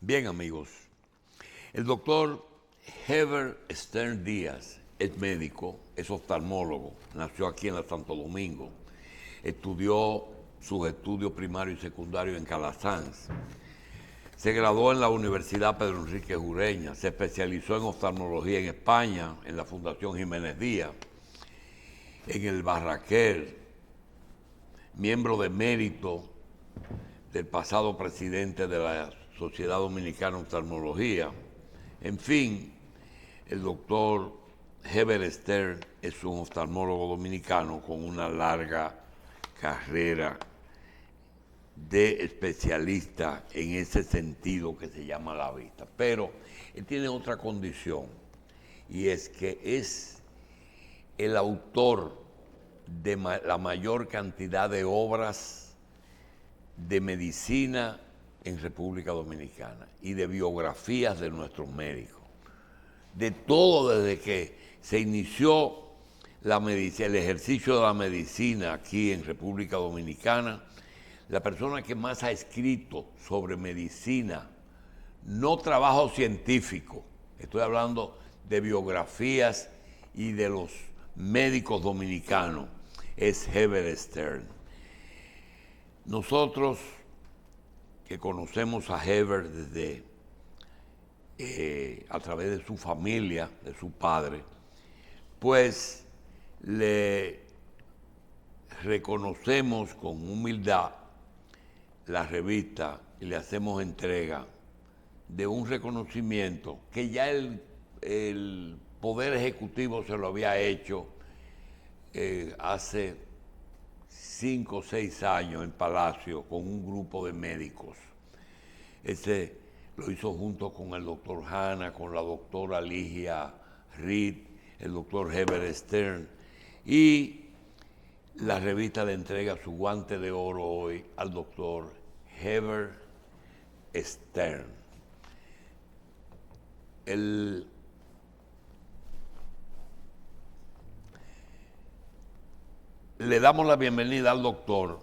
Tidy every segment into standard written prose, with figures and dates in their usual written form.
Bien, amigos, el doctor Heber Stern Díaz es médico, es oftalmólogo, nació aquí en la Santo Domingo, estudió sus estudios primarios y secundarios en Calasanz, se graduó en la Universidad Pedro Enrique Ureña, se especializó en oftalmología en España, en la Fundación Jiménez Díaz, en el Barraquer, miembro de mérito del pasado presidente de la Sociedad Dominicana de Oftalmología. En fin, el doctor Heber Stern es un oftalmólogo dominicano con una larga carrera de especialista en ese sentido que se llama la vista. Pero él tiene otra condición, y es que es el autor de la mayor cantidad de obras de medicina en República Dominicana y de biografías de nuestros médicos. De todo desde que se inició la medicina, el ejercicio de la medicina aquí en República Dominicana, la persona que más ha escrito sobre medicina, no trabajo científico, estoy hablando de biografías y de los médicos dominicanos, es Heber Stern. Nosotros que conocemos a Heber desde a través de su familia, de su padre, pues le reconocemos con humildad la revista y le hacemos entrega de un reconocimiento que ya el Poder Ejecutivo se lo había hecho hace 5 o 6 años en Palacio con un grupo de médicos. Ese lo hizo junto con el doctor Hanna, con la doctora Ligia Reed, el doctor Heber Stern, y la revista le entrega su guante de oro hoy al doctor Heber Stern. Le damos la bienvenida al doctor,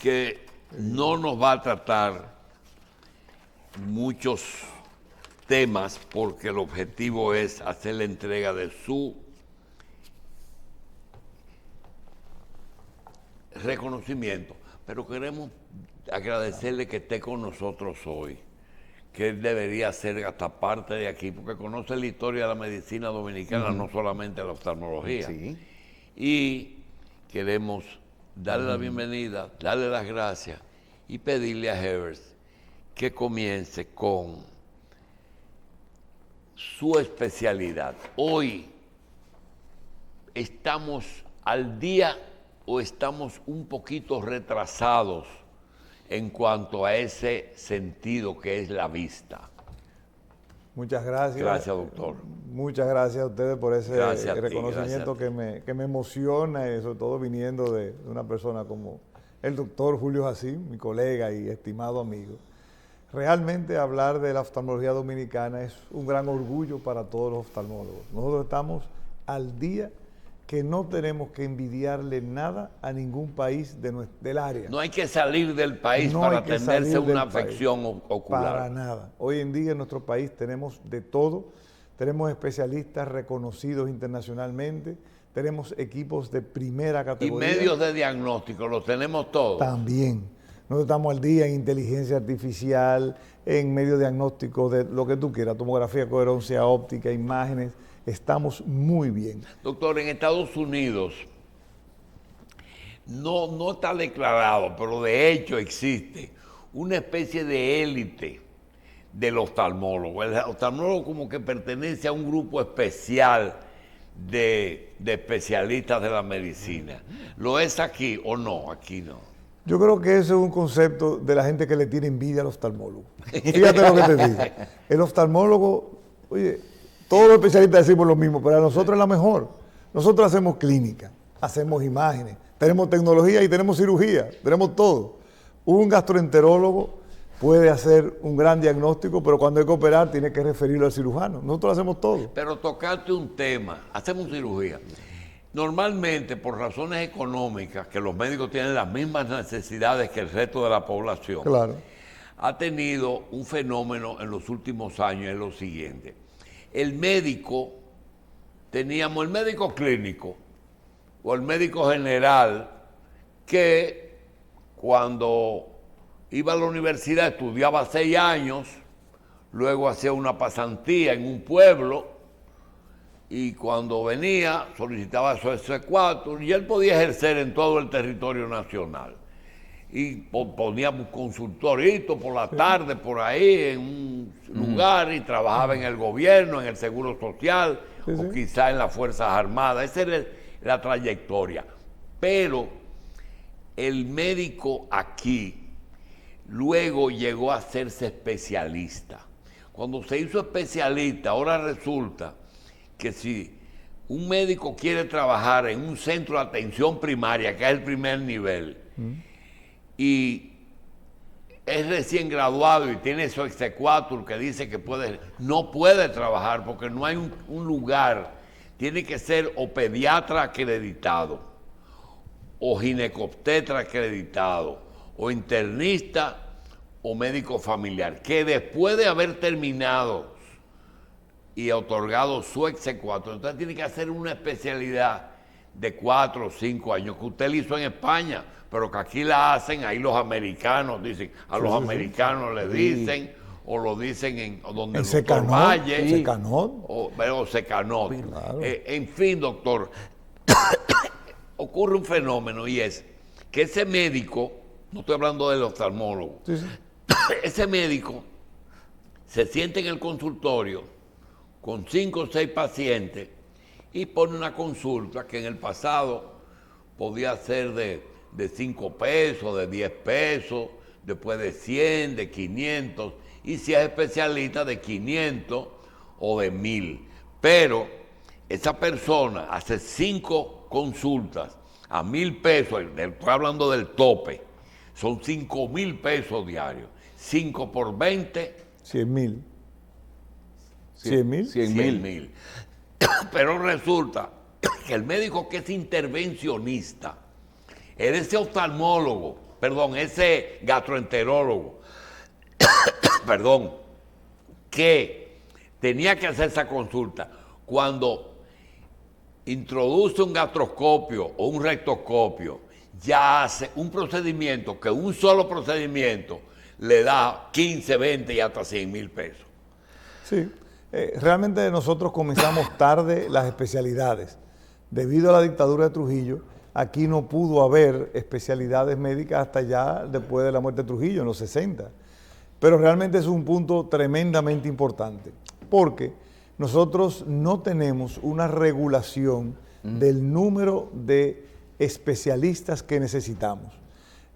que no nos va a tratar muchos temas porque el objetivo es hacer la entrega de su reconocimiento, pero queremos agradecerle que esté con nosotros hoy, que él debería ser hasta parte de aquí, porque conoce la historia de la medicina dominicana, no solamente la oftalmología. Sí. Y queremos darle la bienvenida, darle las gracias y pedirle a Heber que comience con su especialidad. Hoy, ¿estamos al día o estamos un poquito retrasados en cuanto a ese sentido que es la vista? Muchas gracias. Gracias, doctor. Muchas gracias a ustedes por ese reconocimiento gracias a ti. que me emociona, y sobre todo viniendo de una persona como el doctor Julio Jacín, mi colega y estimado amigo. Realmente hablar de la oftalmología dominicana es un gran orgullo para todos los oftalmólogos. Nosotros estamos al día que no tenemos que envidiarle nada a ningún país del área. No hay que salir del país No para hay que atenderse salir una del país. afección ocular. Para nada. Hoy en día en nuestro país tenemos de todo. Tenemos especialistas reconocidos internacionalmente. Tenemos equipos de primera Y categoría. medios de diagnóstico, los tenemos todos. También. Nosotros estamos al día en inteligencia artificial, en medios diagnósticos de lo que tú quieras, tomografía, coherencia óptica, imágenes. Estamos muy bien. Doctor, en Estados Unidos no está declarado, pero de hecho existe una especie de élite del oftalmólogo. El oftalmólogo como que pertenece a un grupo especial de especialistas de la medicina. ¿Lo es aquí o no? Aquí no. Yo creo que ese es un concepto de la gente que le tiene envidia al oftalmólogo. Fíjate lo que te digo. El oftalmólogo, oye, todos los especialistas decimos lo mismo, pero a nosotros es la mejor. Nosotros hacemos clínica, hacemos imágenes, tenemos tecnología y tenemos cirugía, tenemos todo. Un gastroenterólogo puede hacer un gran diagnóstico, pero cuando hay que operar tiene que referirlo al cirujano. Nosotros hacemos todo. Pero tocaste un tema, hacemos cirugía. Normalmente, por razones económicas, que los médicos tienen las mismas necesidades que el resto de la población, Claro. ha tenido un fenómeno en los últimos años, es lo siguiente. El médico, teníamos el médico clínico o el médico general que cuando iba a la universidad estudiaba 6 años, luego hacía una pasantía en un pueblo y cuando venía solicitaba su S4 y él podía ejercer en todo el territorio nacional. Y poníamos un consultorito por la tarde por ahí en un lugar y trabajaba en el gobierno, en el Seguro Social o quizá en las Fuerzas Armadas. Esa era la trayectoria. Pero el médico aquí luego llegó a hacerse especialista. Cuando se hizo especialista, ahora resulta que si un médico quiere trabajar en un centro de atención primaria, que es el primer nivel, y es recién graduado y tiene su exequatur que dice que no puede trabajar porque no hay un lugar, tiene que ser o pediatra acreditado, o ginecobstetra acreditado, o internista, o médico familiar, que después de haber terminado y otorgado su exequatur, entonces tiene que hacer una especialidad de 4 o 5 años, que usted la hizo en España, pero que aquí la hacen, ahí los americanos dicen, los americanos le dicen, o lo dicen en donde el doctor Valle. Secanot. O Secanot. Claro. En fin, doctor, ocurre un fenómeno y es que ese médico, no estoy hablando del oftalmólogo, ese médico se siente en el consultorio con 5 o 6 pacientes y pone una consulta que en el pasado podía ser de 5 pesos, de 10 pesos, después de 100, de 500, y si es especialista de 500 o de 1000. Pero esa persona hace 5 consultas a 1000 pesos, estoy hablando del tope, son 5000 pesos diarios. 5 por 20. 100.000. 100.000. Pero resulta que el médico que es intervencionista, era ese oftalmólogo, ese gastroenterólogo, que tenía que hacer esa consulta cuando introduce un gastroscopio o un rectoscopio, ya hace un procedimiento que un solo procedimiento le da 15, 20 y hasta 100.000 pesos. Sí, realmente nosotros comenzamos tarde las especialidades. Debido a la dictadura de Trujillo, aquí no pudo haber especialidades médicas hasta ya después de la muerte de Trujillo, en los 60. Pero realmente es un punto tremendamente importante, porque nosotros no tenemos una regulación del número de especialistas que necesitamos.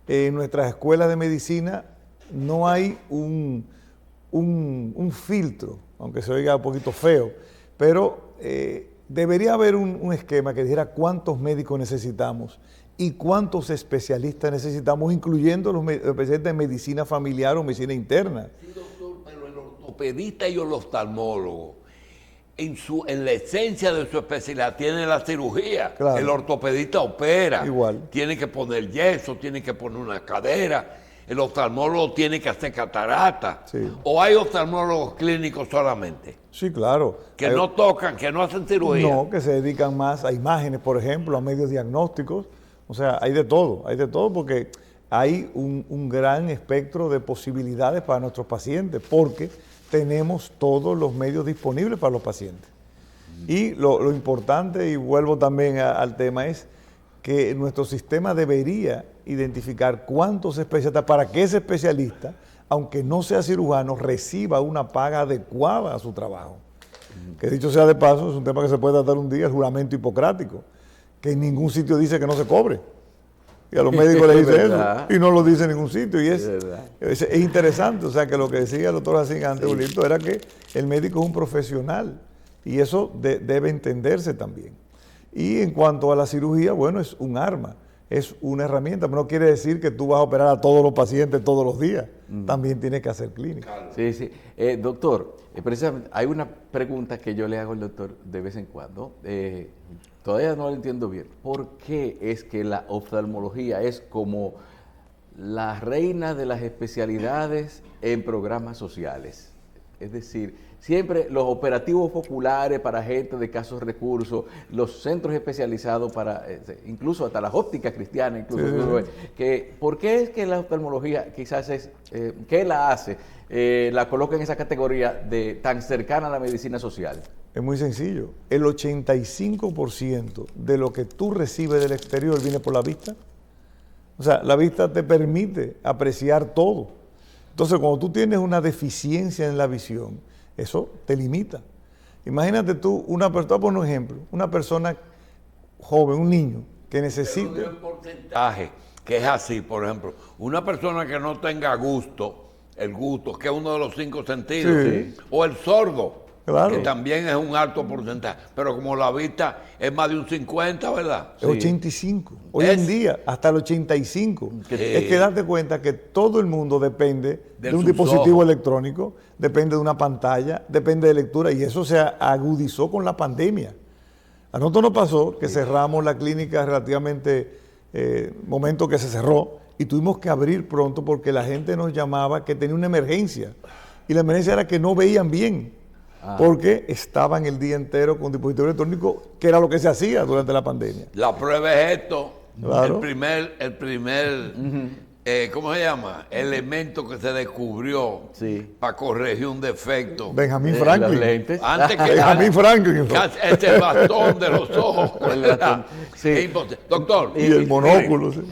En nuestras escuelas de medicina no hay un filtro, aunque se oiga un poquito feo, pero debería haber un esquema que dijera cuántos médicos necesitamos y cuántos especialistas necesitamos, incluyendo los especialistas de medicina familiar o medicina interna. Sí, doctor, pero el ortopedista y el oftalmólogo, en la esencia de su especialidad, tiene la cirugía. Claro. El ortopedista opera. Igual. Tiene que poner yeso, tiene que poner una cadera. El oftalmólogo tiene que hacer catarata. Sí. ¿O hay oftalmólogos clínicos solamente? Sí, claro. Que no tocan, que no hacen cirugía. No, que se dedican más a imágenes, por ejemplo, a medios diagnósticos. O sea, hay de todo porque hay un gran espectro de posibilidades para nuestros pacientes, porque tenemos todos los medios disponibles para los pacientes. Y lo importante, y vuelvo también al tema, es que nuestro sistema debería identificar cuántos especialistas, para que ese especialista, aunque no sea cirujano, reciba una paga adecuada a su trabajo. Que dicho sea de paso, es un tema que se puede tratar un día, el juramento hipocrático, que en ningún sitio dice que no se cobre. Y a los médicos les dice eso, y no lo dice en ningún sitio. Y es interesante, o sea, que lo que decía el doctor Jacín antes, Julito, era que el médico es un profesional, y eso debe entenderse también. Y en cuanto a la cirugía, bueno, es un arma, es una herramienta, pero no quiere decir que tú vas a operar a todos los pacientes todos los días, también tienes que hacer clínica. Sí, sí. Doctor, precisamente hay una pregunta que yo le hago al doctor de vez en cuando, todavía no lo entiendo bien. ¿Por qué es que la oftalmología es como la reina de las especialidades en programas sociales. Es decir, siempre los operativos populares para gente de escasos recursos, los centros especializados para, incluso hasta las ópticas cristianas, incluso, que, ¿por qué es que la oftalmología quizás es, qué la hace, la coloca en esa categoría de tan cercana a la medicina social? Es muy sencillo. El 85% de lo que tú recibes del exterior viene por la vista. O sea, la vista te permite apreciar todo. Entonces, cuando tú tienes una deficiencia en la visión, eso te limita. Imagínate tú, una persona, por un ejemplo, una persona joven, un niño, que necesita... Pero un porcentaje que es así, por ejemplo, una persona que no tenga gusto, el gusto, que es uno de los 5 sentidos, Sí. o el sordo, Claro. que también es un alto porcentaje, pero como la vista es más de un 50, ¿verdad? Es 85. Hoy Es- en día, hasta el 85. Sí. Es que darte cuenta que todo el mundo depende de un sus dispositivo ojos. electrónico, depende de una pantalla, depende de lectura, y eso se agudizó con la pandemia. A nosotros nos pasó que cerramos la clínica relativamente, momento que se cerró, y tuvimos que abrir pronto porque la gente nos llamaba que tenía una emergencia. Y la emergencia era que no veían bien. Porque estaban el día entero con dispositivos electrónicos, que era lo que se hacía durante la pandemia. La prueba es esto, Claro. el primer ¿cómo se llama? Elemento que se descubrió Sí. para corregir un defecto. Benjamín Los Franklin. lentes. Antes que Benjamín Franklin. este bastón de los ojos. El bastón, sí. Es importante. Doctor, Y el monóculo. Sí.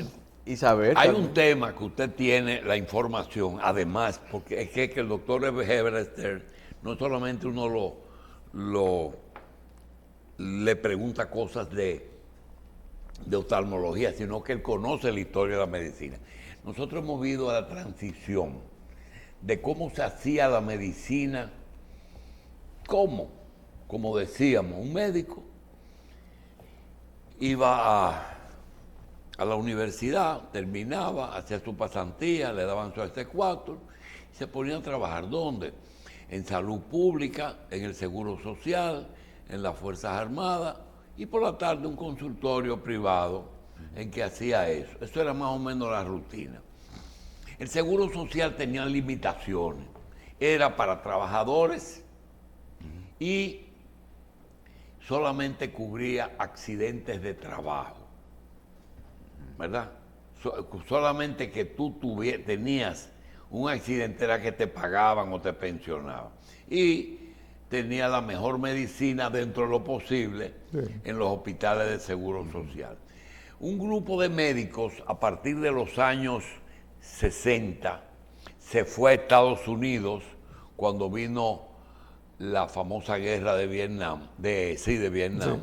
Y saber hay también. un tema que usted tiene la información, además, porque es que el doctor Heber Stern, no solamente uno le pregunta cosas de oftalmología, sino que él conoce la historia de la medicina. Nosotros hemos visto la transición de cómo se hacía la medicina, como decíamos, un médico iba a la universidad, terminaba, hacía su pasantía, le daban su S4 y se ponía a trabajar. ¿Dónde? En salud pública, en el seguro social, en las Fuerzas Armadas y por la tarde un consultorio privado en que hacía eso. Eso era más o menos la rutina. El seguro social tenía limitaciones. Era para trabajadores y solamente cubría accidentes de trabajo, ¿verdad? Solamente que tú tenías un accidente era que te pagaban o te pensionaban. Y tenía la mejor medicina dentro de lo posible en los hospitales de seguro social. Un grupo de médicos a partir de los años 60 se fue a Estados Unidos cuando vino la famosa guerra de Vietnam, de Vietnam,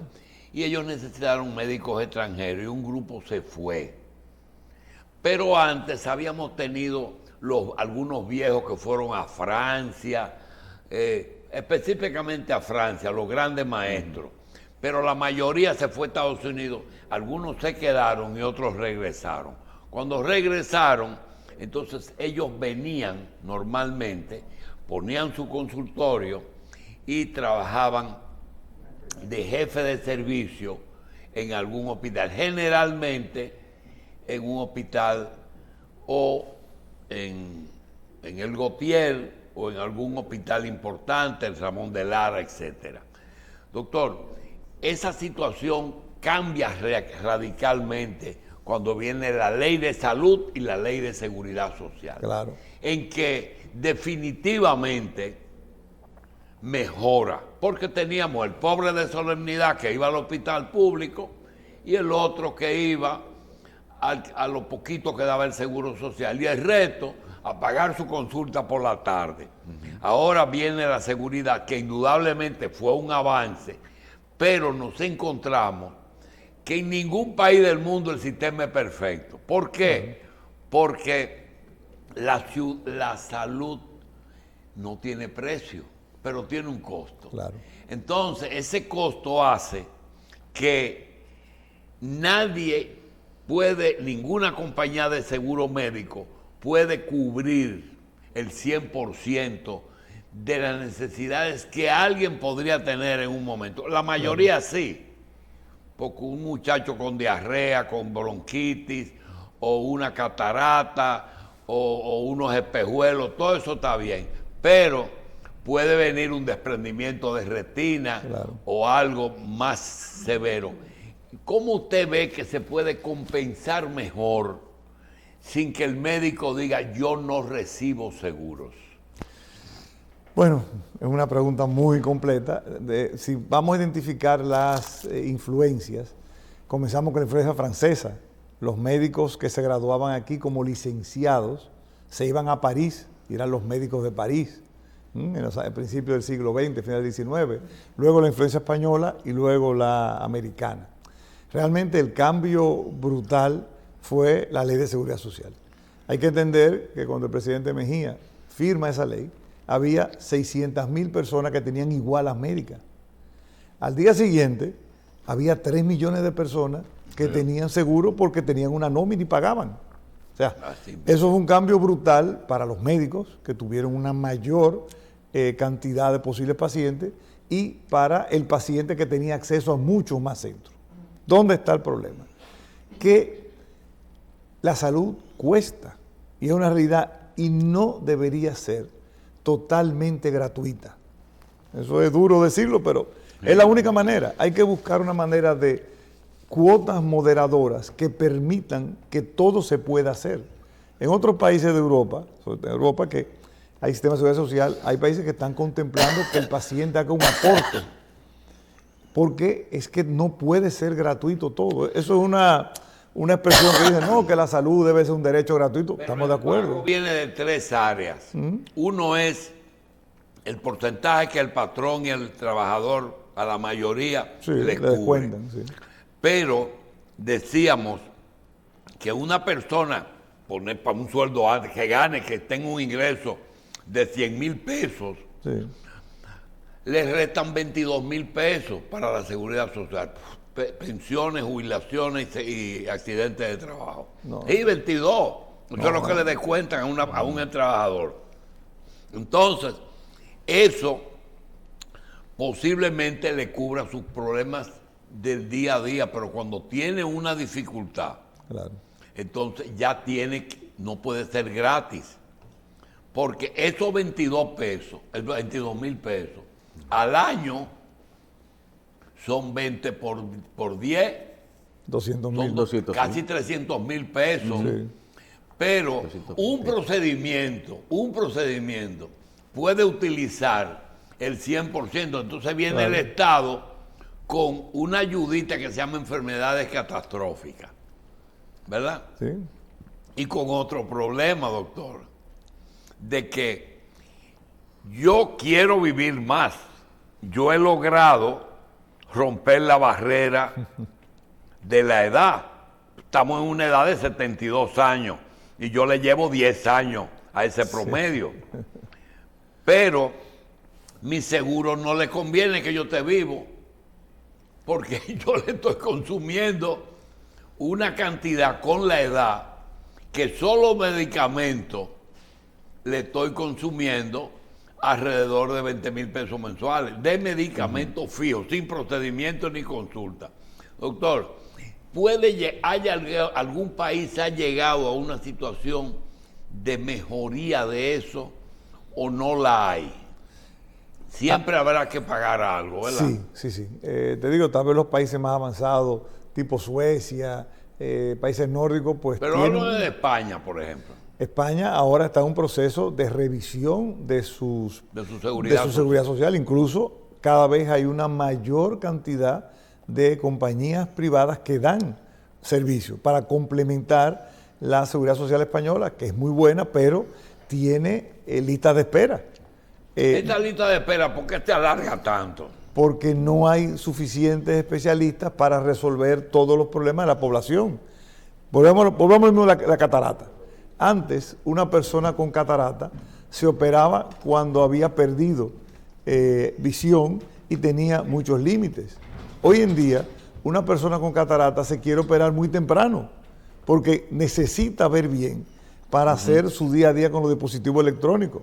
y ellos necesitaron médicos extranjeros y un grupo se fue. Pero antes habíamos tenido algunos viejos que fueron a Francia, específicamente a Francia, los grandes maestros, pero la mayoría se fue a Estados Unidos, algunos se quedaron y otros regresaron. Cuando regresaron, entonces ellos venían normalmente, ponían su consultorio y trabajaban de jefe de servicio en algún hospital, generalmente en un hospital o en el Gautier o en algún hospital importante, el Ramón de Lara, etc. Doctor, esa situación cambia radicalmente cuando viene la ley de salud y la ley de seguridad social. Claro. En que definitivamente mejora, porque teníamos el pobre de solemnidad que iba al hospital público y el otro que iba a lo poquito que daba el seguro social y el resto a pagar su consulta por la tarde. Ahora viene la seguridad, que indudablemente fue un avance, pero nos encontramos que en ningún país del mundo el sistema es perfecto. ¿Por qué? Porque la salud no tiene precio, pero tiene un costo. Claro. Entonces, ese costo hace que nadie puede, ninguna compañía de seguro médico puede cubrir el 100% de las necesidades que alguien podría tener en un momento. La mayoría sí, porque un muchacho con diarrea, con bronquitis o una catarata o unos espejuelos, todo eso está bien, pero puede venir un desprendimiento de retina o algo más severo. ¿Cómo usted ve que se puede compensar mejor sin que el médico diga yo no recibo seguros? Bueno, es una pregunta muy completa. Si vamos a identificar las influencias, comenzamos con la influencia francesa. Los médicos que se graduaban aquí como licenciados se iban a París, y eran los médicos de París, al principio del siglo XX, final del XIX. Luego la influencia española y luego la americana. Realmente el cambio brutal fue la Ley de Seguridad Social. Hay que entender que cuando el presidente Mejía firma esa ley, había 600.000 personas que tenían igualas médicas. Al día siguiente, había 3 millones de personas que tenían seguro porque tenían una nómina y pagaban. O sea, eso fue un cambio brutal para los médicos, que tuvieron una mayor cantidad de posibles pacientes, y para el paciente que tenía acceso a muchos más centros. ¿Dónde está el problema? Que la salud cuesta, y es una realidad, y no debería ser totalmente gratuita. Eso es duro decirlo, pero es la única manera. Hay que buscar una manera de cuotas moderadoras que permitan que todo se pueda hacer. En otros países de Europa, sobre todo en Europa, que hay sistemas de seguridad social, hay países que están contemplando que el paciente haga un aporte, porque es que no puede ser gratuito todo. Eso es una expresión que dice, no, que la salud debe ser un derecho gratuito. Pero estamos de acuerdo. Viene de 3 áreas. Uno es el porcentaje que el patrón y el trabajador, a la mayoría, les descuentan. Sí. Pero decíamos que una persona, poner para un sueldo alto, que gane, que tenga un ingreso de 100,000 pesos, les restan 22,000 pesos para la seguridad social. Pensiones, jubilaciones y accidentes de trabajo. Y 22. Eso es lo que le descuentan a un trabajador. Entonces, eso posiblemente le cubra sus problemas del día a día, pero cuando tiene una dificultad, entonces ya no puede ser gratis. Porque esos 22 pesos, 22,000 pesos, al año son 20 por 10, 200,000. Casi 300,000 pesos. Sí. Pero un procedimiento puede utilizar el 100%. Entonces viene el Estado con una ayudita que se llama enfermedades catastróficas, ¿verdad? Sí. Y con otro problema, doctor, de que yo quiero vivir más. Yo he logrado romper la barrera de la edad. Estamos en una edad de 72 años y yo le llevo 10 años a ese promedio. Sí. Pero mi seguro no le conviene que yo esté vivo, porque yo le estoy consumiendo una cantidad con la edad que solo medicamentos le estoy consumiendo alrededor de 20,000 pesos mensuales de medicamentos fijos, sin procedimiento ni consulta. Doctor, ¿algún país ha llegado a una situación de mejoría de eso o no la hay? Siempre habrá que pagar algo, ¿verdad? Sí. Te digo, tal vez los países más avanzados, tipo Suecia, países nórdicos, pues pero hablo de España, por ejemplo. España ahora está en un proceso de revisión de su seguridad social. Incluso cada vez hay una mayor cantidad de compañías privadas que dan servicio para complementar la seguridad social española, que es muy buena, pero tiene listas de espera. Esta lista de espera, ¿por qué se alarga tanto? Porque no hay suficientes especialistas para resolver todos los problemas de la población. Volvamos a la catarata. Antes, una persona con catarata se operaba cuando había perdido visión y tenía muchos límites. Hoy en día, una persona con catarata se quiere operar muy temprano porque necesita ver bien para hacer su día a día con los dispositivos electrónicos,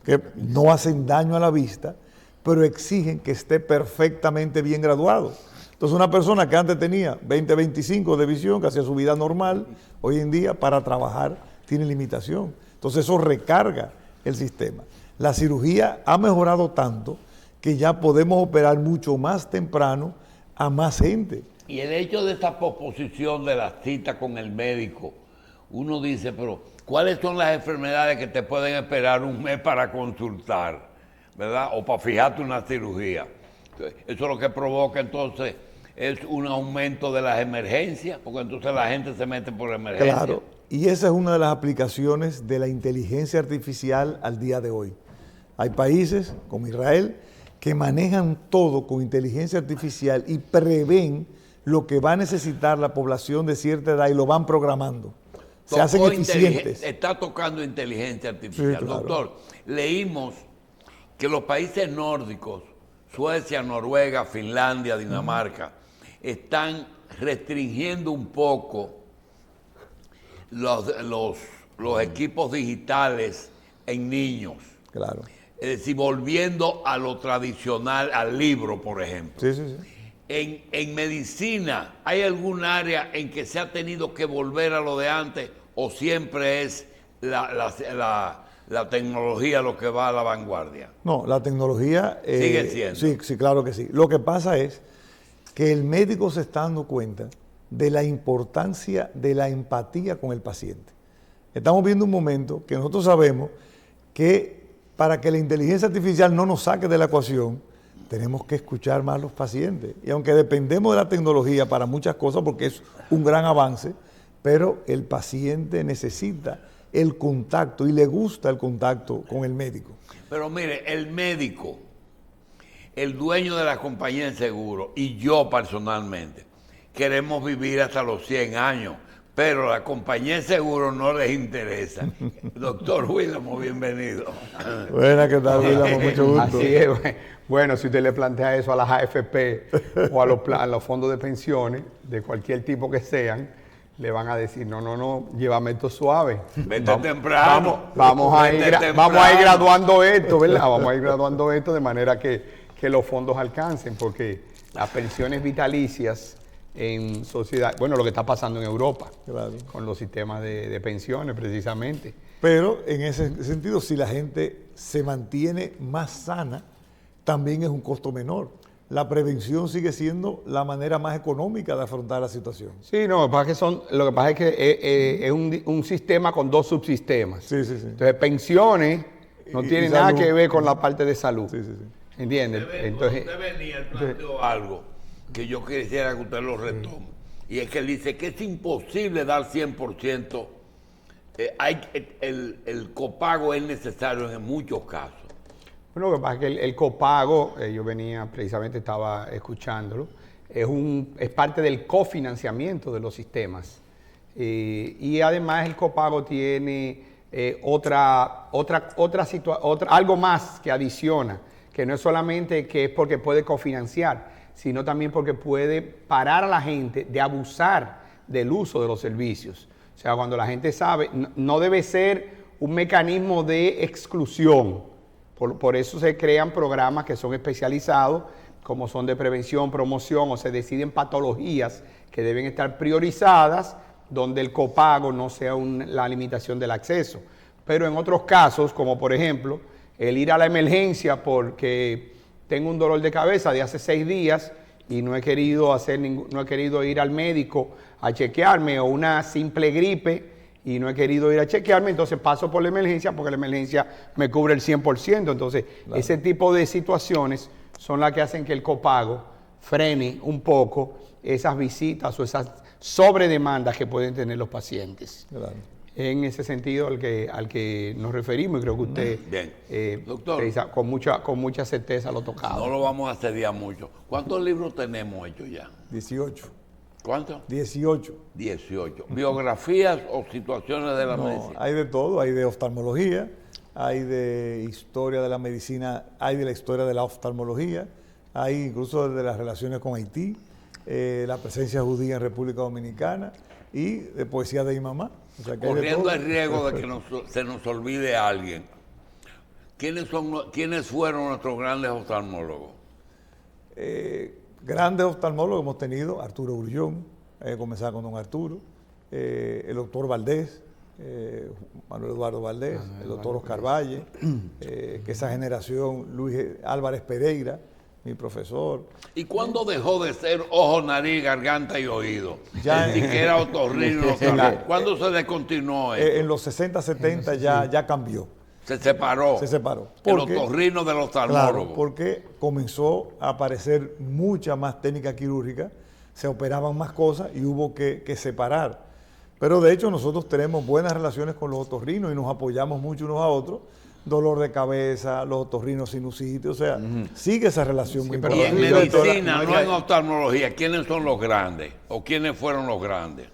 que no hacen daño a la vista, pero exigen que esté perfectamente bien graduado. Entonces una persona que antes tenía 20, 25 de visión, que hacía su vida normal, hoy en día para trabajar tiene limitación. Entonces eso recarga el sistema. La cirugía ha mejorado tanto que ya podemos operar mucho más temprano a más gente. Y el hecho de esta posposición de la cita con el médico, uno dice, pero ¿cuáles son las enfermedades que te pueden esperar un mes para consultar, ¿verdad? O para fijarte una cirugía. Eso lo que provoca entonces es un aumento de las emergencias, porque entonces la gente se mete por emergencia. Claro, y esa es una de las aplicaciones de la inteligencia artificial al día de hoy. Hay países como Israel que manejan todo con inteligencia artificial y prevén lo que va a necesitar la población de cierta edad y lo van programando. Se hacen eficientes. Está tocando inteligencia artificial. Sí, claro. Doctor, leímos que los países nórdicos, Suecia, Noruega, Finlandia, Dinamarca, están restringiendo un poco los equipos digitales en niños. Claro. Es decir, volviendo a lo tradicional, al libro, por ejemplo. Sí, sí, sí. En medicina, ¿hay algún área en que se ha tenido que volver a lo de antes o siempre es la tecnología lo que va a la vanguardia? No, la tecnología... Sigue siendo. Sí, sí, claro que sí. Lo que pasa es que el médico se está dando cuenta de la importancia de la empatía con el paciente. Estamos viendo un momento que nosotros sabemos que para que la inteligencia artificial no nos saque de la ecuación, tenemos que escuchar más a los pacientes. Y aunque dependemos de la tecnología para muchas cosas, porque es un gran avance, pero el paciente necesita el contacto y le gusta el contacto con el médico. Pero mire, el médico, el dueño de la compañía de seguro y yo personalmente queremos vivir hasta los 100 años, pero la compañía de seguro no les interesa. Doctor Willamo, bienvenido. Buena, ¿qué tal, Willamo? Mucho gusto. Así es. Bueno, si usted le plantea eso a las AFP o a los fondos de pensiones, de cualquier tipo que sean, le van a decir, no, llévame esto suave. Vete temprano. Vamos a ir graduando esto, ¿verdad? Vamos a ir graduando esto de manera que los fondos alcancen, porque las pensiones vitalicias en sociedad, bueno, lo que está pasando en Europa, Claro. con los sistemas de pensiones precisamente. Pero en ese sentido, si la gente se mantiene más sana, también es un costo menor. La prevención sigue siendo la manera más económica de afrontar la situación. Sí, no, lo que pasa es que es un sistema con dos subsistemas. Sí, sí, sí. Entonces, pensiones no Y tiene nada salud. que ver con la parte de salud. Sí, sí, sí. ¿Entiendes? Entonces, Usted venía, él planteó algo que yo quisiera que usted lo retome. Y es que él dice que es imposible dar 100%. El copago es necesario en muchos casos. bueno, lo que pasa es que el copago, yo estaba escuchándolo, es parte del cofinanciamiento de los sistemas. Y además el copago tiene algo más que adiciona, que no es solamente que es porque puede cofinanciar, sino también porque puede parar a la gente de abusar del uso de los servicios. O sea, cuando la gente sabe, no debe ser un mecanismo de exclusión. Por eso se crean programas que son especializados, como son de prevención, promoción, o se deciden patologías que deben estar priorizadas, donde el copago no sea la limitación del acceso. Pero en otros casos, como por ejemplo, el ir a la emergencia porque tengo un dolor de cabeza de hace 6 días y no he querido ir al médico a chequearme, o una simple gripe y no he querido ir a chequearme, entonces paso por la emergencia porque la emergencia me cubre el 100%. Entonces, claro, ese tipo de situaciones son las que hacen que el copago frene un poco esas visitas o esas sobredemandas que pueden tener los pacientes. Claro. En ese sentido al que nos referimos, y creo que usted, bien. Doctor, con mucha certeza lo tocaba. No lo vamos a asediar mucho. ¿Cuántos libros tenemos hechos ya? 18. ¿Cuántos? 18. 18. ¿Biografías o situaciones de la medicina? Hay de todo, hay de oftalmología, hay de historia de la medicina, hay de la historia de la oftalmología, hay incluso de las relaciones con Haití, la presencia judía en República Dominicana y de poesía de mi mamá. O sea, corriendo el riesgo de que se nos olvide alguien. ¿Quiénes fueron nuestros grandes oftalmólogos? grandes oftalmólogos hemos tenido, Arturo Grullón, comenzar con don Arturo, el doctor Valdés, Manuel Eduardo Valdés, el doctor Oscar Valle, que esa generación, Luis Álvarez Pereira, mi profesor. ¿Y cuándo dejó de ser ojo, nariz, garganta y oído? Ya Y que era otorrino. ¿Cuándo se descontinuó eso? En los 60, 70 ya cambió. Se separó. Se separó. El otorrino del oftalmólogo. Claro, porque comenzó a aparecer mucha más técnica quirúrgica, se operaban más cosas y hubo que separar. Pero de hecho nosotros tenemos buenas relaciones con los otorrinos y nos apoyamos mucho unos a otros. Dolor de cabeza, los otorrinos sinusitis, o sea, sigue esa relación muy Y importante. en medicina, no en oftalmología, ¿quiénes son los grandes? ¿O quiénes fueron los grandes?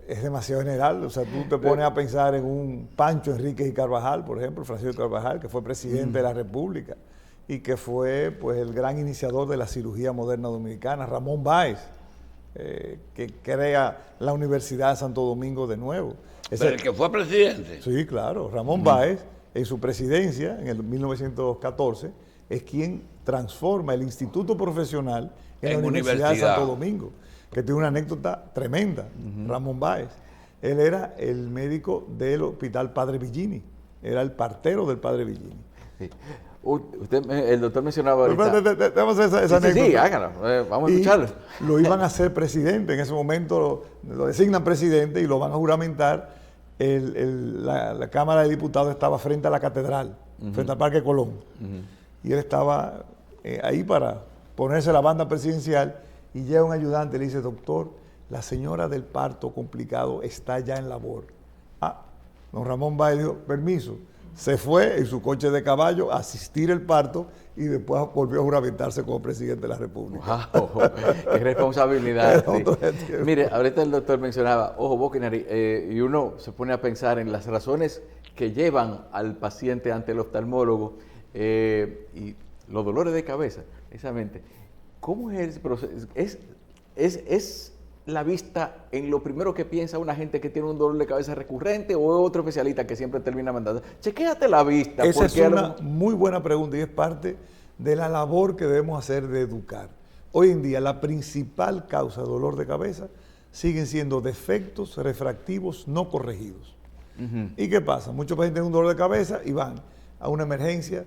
Es demasiado general, o sea, tú te pones a pensar en un Pancho Enríquez y Carvajal, por ejemplo, Francisco Carvajal, que fue presidente de la República y que fue pues el gran iniciador de la cirugía moderna dominicana, Ramón Báez, que crea la Universidad de Santo Domingo de nuevo. ¿Pero el que fue presidente? Sí, claro, Ramón Báez, en su presidencia, en el 1914, es quien transforma el Instituto Profesional en la Universidad de Santo Domingo, que tiene una anécdota tremenda, Ramón Báez. Él era el médico del Hospital Padre Villini, era el partero del Padre Villini. Sí. El doctor mencionaba ahorita... Vamos a esa anécdota. Sí, hágalo, vamos a escucharlo. Lo iban a hacer presidente, en ese momento lo designan presidente y lo van a juramentar. La Cámara de Diputados estaba frente a la catedral, frente al Parque Colón. Y él estaba ahí para ponerse la banda presidencial y llega un ayudante y le dice, doctor, la señora del parto complicado está ya en labor. Don Ramón Báez dijo, permiso. Se fue en su coche de caballo a asistir el parto y después volvió a juramentarse como presidente de la República. Wow, qué responsabilidad. Sí. Mire, ahorita el doctor mencionaba, ojo, boca y nariz, y uno se pone a pensar en las razones que llevan al paciente ante el oftalmólogo y los dolores de cabeza, precisamente. ¿Cómo es el proceso? ¿Es la vista en lo primero que piensa una gente que tiene un dolor de cabeza recurrente o otro especialista que siempre termina mandando? Chequéate la vista. Esa es una muy buena pregunta y es parte de la labor que debemos hacer de educar. Hoy en día la principal causa de dolor de cabeza siguen siendo defectos refractivos no corregidos. ¿Y qué pasa? Muchos pacientes tienen un dolor de cabeza y van a una emergencia,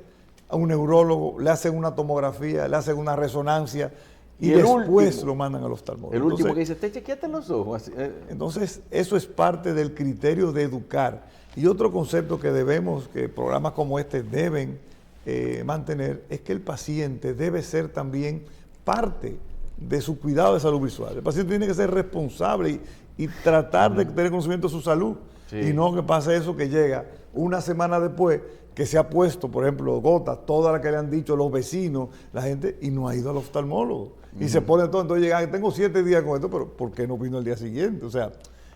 a un neurólogo, le hacen una tomografía, le hacen una resonancia, y después lo mandan al oftalmólogo. El último que dice, te chequeate los ojos. Entonces, eso es parte del criterio de educar. Y otro concepto que que programas como este deben mantener, es que el paciente debe ser también parte de su cuidado de salud visual. El paciente tiene que ser responsable y tratar de tener conocimiento de su salud. Sí. Y no que pase eso que llega una semana después, que se ha puesto, por ejemplo, gotas, todas las que le han dicho los vecinos, la gente, y no ha ido al oftalmólogo. Y se pone todo, entonces llega, tengo 7 días con esto, pero ¿por qué no vino el día siguiente? O sea,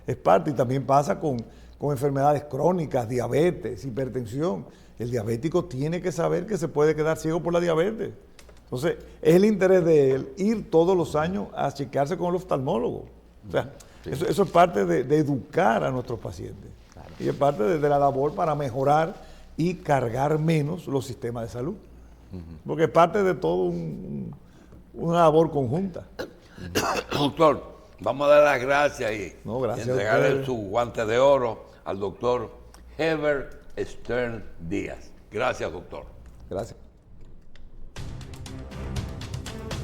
es parte, y también pasa con enfermedades crónicas, diabetes, hipertensión. El diabético tiene que saber que se puede quedar ciego por la diabetes. Entonces, es el interés de él ir todos los años a chequearse con el oftalmólogo. O sea, sí. Eso es parte de educar a nuestros pacientes. Claro. Y es parte de la labor para mejorar y cargar menos los sistemas de salud. Porque es parte de todo una labor conjunta. Doctor, vamos a dar las gracias y entregarle su guante de oro al doctor Heber Stern Díaz. Gracias, doctor. Gracias.